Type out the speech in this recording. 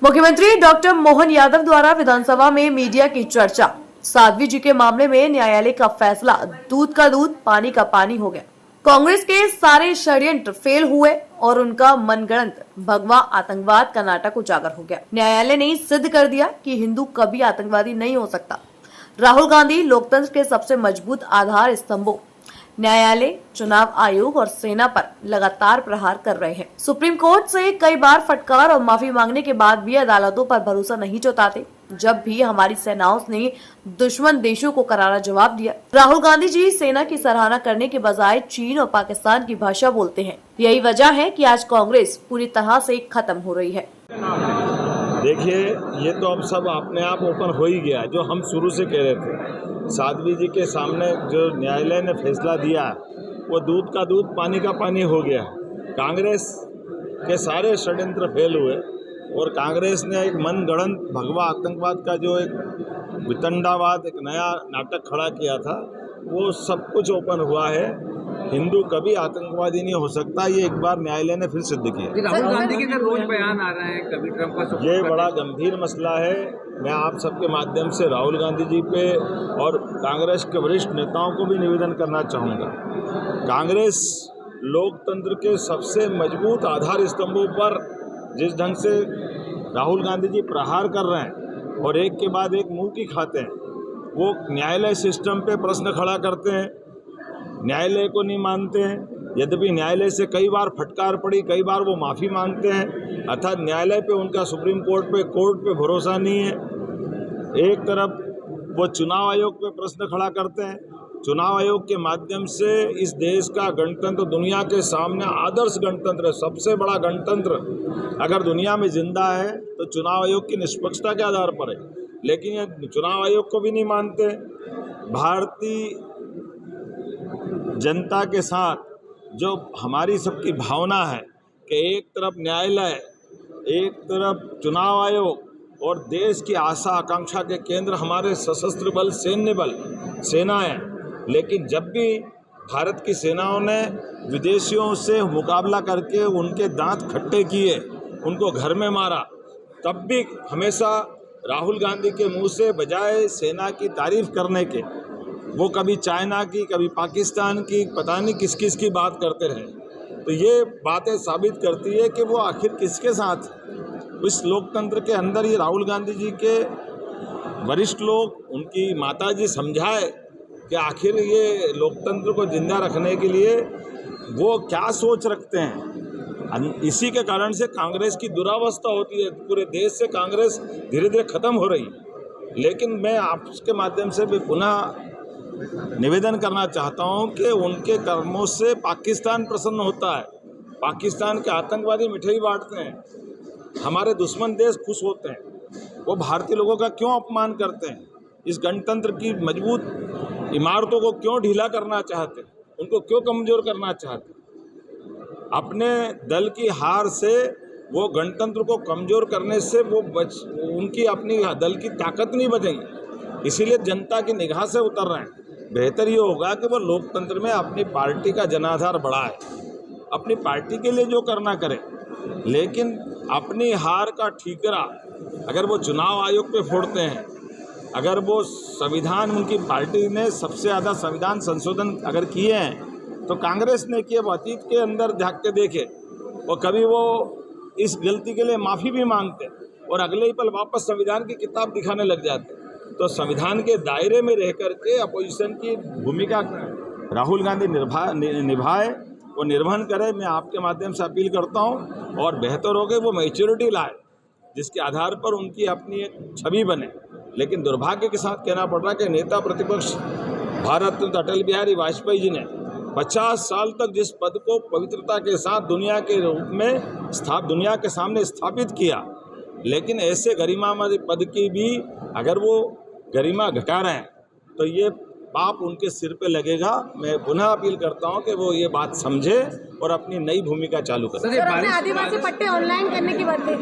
मुख्यमंत्री डॉक्टर मोहन यादव द्वारा विधानसभा में मीडिया की चर्चा। साध्वी जी के मामले में न्यायालय का फैसला दूध का दूध पानी का पानी हो गया। कांग्रेस के सारे षड्यंत्र फेल हुए और उनका मनगढ़ंत भगवा आतंकवाद का नाटक उजागर हो गया। न्यायालय ने सिद्ध कर दिया कि हिंदू कभी आतंकवादी नहीं हो सकता। राहुल गांधी लोकतंत्र के सबसे मजबूत आधार स्तंभों न्यायालय, चुनाव आयोग और सेना पर लगातार प्रहार कर रहे हैं। सुप्रीम कोर्ट से कई बार फटकार और माफी मांगने के बाद भी अदालतों पर भरोसा नहीं जताते। जब भी हमारी सेनाओं ने दुश्मन देशों को करारा जवाब दिया, राहुल गांधी जी सेना की सराहना करने के बजाय चीन और पाकिस्तान की भाषा बोलते हैं। यही वजह है कि आज कांग्रेस पूरी तरह से खत्म हो रही है। देखिए, ये तो अब सब अपने आप ओपन हो ही गया। जो हम शुरू से कह रहे थे, साध्वी जी के सामने जो न्यायालय ने फैसला दिया वो दूध का दूध पानी का पानी हो गया। कांग्रेस के सारे षड्यंत्र फेल हुए और कांग्रेस ने एक मनगढ़ंत भगवा आतंकवाद का जो एक वितंडावाद, एक नया नाटक खड़ा किया था, वो सब कुछ ओपन हुआ है। हिंदू कभी आतंकवादी नहीं हो सकता, ये एक बार न्यायालय ने फिर सिद्ध किया। राहुल गांधी के रोज बयान आ रहे हैं, कभी ट्रंप का ये बड़ा गंभीर मसला है। मैं आप सबके माध्यम से राहुल गांधी जी पे और कांग्रेस के वरिष्ठ नेताओं को भी निवेदन करना चाहूँगा। कांग्रेस लोकतंत्र के सबसे मजबूत आधार स्तंभों पर जिस ढंग से राहुल गांधी जी प्रहार कर रहे हैं और एक के बाद एक मुंह की खाते हैं, वो न्यायालय सिस्टम पे प्रश्न खड़ा करते हैं, न्यायालय को नहीं मानते हैं। यद्यपि न्यायालय से कई बार फटकार पड़ी, कई बार वो माफ़ी मांगते हैं, अर्थात न्यायालय पे उनका सुप्रीम कोर्ट पे भरोसा नहीं है। एक तरफ वो चुनाव आयोग पे प्रश्न खड़ा करते हैं। चुनाव आयोग के माध्यम से इस देश का गणतंत्र दुनिया के सामने आदर्श गणतंत्र है, सबसे बड़ा गणतंत्र अगर दुनिया में जिंदा है तो चुनाव आयोग की निष्पक्षता के आधार पर है। लेकिन ये चुनाव आयोग को भी नहीं मानते। भारतीय जनता के साथ जो हमारी सबकी भावना है कि एक तरफ न्यायालय, एक तरफ चुनाव आयोग और देश की आशा आकांक्षा के केंद्र हमारे सशस्त्र बल, सैन्य बल, सेनाएं, लेकिन जब भी भारत की सेनाओं ने विदेशियों से मुकाबला करके उनके दांत खट्टे किए, उनको घर में मारा, तब भी हमेशा राहुल गांधी के मुंह से बजाय सेना की तारीफ करने के वो कभी चाइना की, कभी पाकिस्तान की, पता नहीं किस किस की बात करते रहे। तो ये बातें साबित करती है कि वो आखिर किसके साथ, इस लोकतंत्र के अंदर ये राहुल गांधी जी के वरिष्ठ लोग, उनकी माताजी समझाए कि आखिर ये लोकतंत्र को जिंदा रखने के लिए वो क्या सोच रखते हैं। इसी के कारण से कांग्रेस की दुरावस्था होती है। पूरे देश से कांग्रेस धीरे धीरे खत्म हो रही है। लेकिन मैं आपके माध्यम से भी पुनः निवेदन करना चाहता हूं कि उनके कर्मों से पाकिस्तान प्रसन्न होता है। पाकिस्तान के आतंकवादी मिठाई बांटते हैं, हमारे दुश्मन देश खुश होते हैं। वो भारतीय लोगों का क्यों अपमान करते हैं? इस गणतंत्र की मजबूत इमारतों को क्यों ढीला करना चाहते हैं? उनको क्यों कमजोर करना चाहते हैं? अपने दल की हार से, वो गणतंत्र को कमजोर करने से वो उनकी अपनी दल की ताकत नहीं बचेगी। इसीलिए जनता की निगाह से उतर रहे हैं। बेहतर ये होगा कि वो लोकतंत्र में अपनी पार्टी का जनाधार बढ़ाए, अपनी पार्टी के लिए जो करना करे, लेकिन अपनी हार का ठीकरा अगर वो चुनाव आयोग पे फोड़ते हैं, अगर वो संविधान, उनकी पार्टी ने सबसे ज़्यादा संविधान संशोधन अगर किए हैं तो कांग्रेस ने किए, वो अतीत के अंदर झाँक के देखे, और कभी वो इस गलती के लिए माफ़ी भी मांगते और अगले ही पल वापस संविधान की किताब दिखाने लग जाते। तो संविधान के दायरे में रह करके अपोजिशन की भूमिका राहुल गांधी निभाए और निर्वहन करे। मैं आपके माध्यम से अपील करता हूं, और बेहतर हो गए वो मैच्योरिटी लाए जिसके आधार पर उनकी अपनी एक छवि बने। लेकिन दुर्भाग्य के साथ कहना पड़ रहा है कि नेता प्रतिपक्ष भारत रत्न अटल बिहारी वाजपेयी जी ने 50 साल तक जिस पद को पवित्रता के साथ दुनिया के रूप में दुनिया के सामने स्थापित किया, लेकिन ऐसे गरिमामय पद की भी अगर वो गरिमा घटा रहे हैं तो ये पाप उनके सिर पे लगेगा। मैं पुनः अपील करता हूं कि वो ये बात समझे और अपनी नई भूमिका चालू करें। आदिवासी पट्टे ऑनलाइन करने की बात है।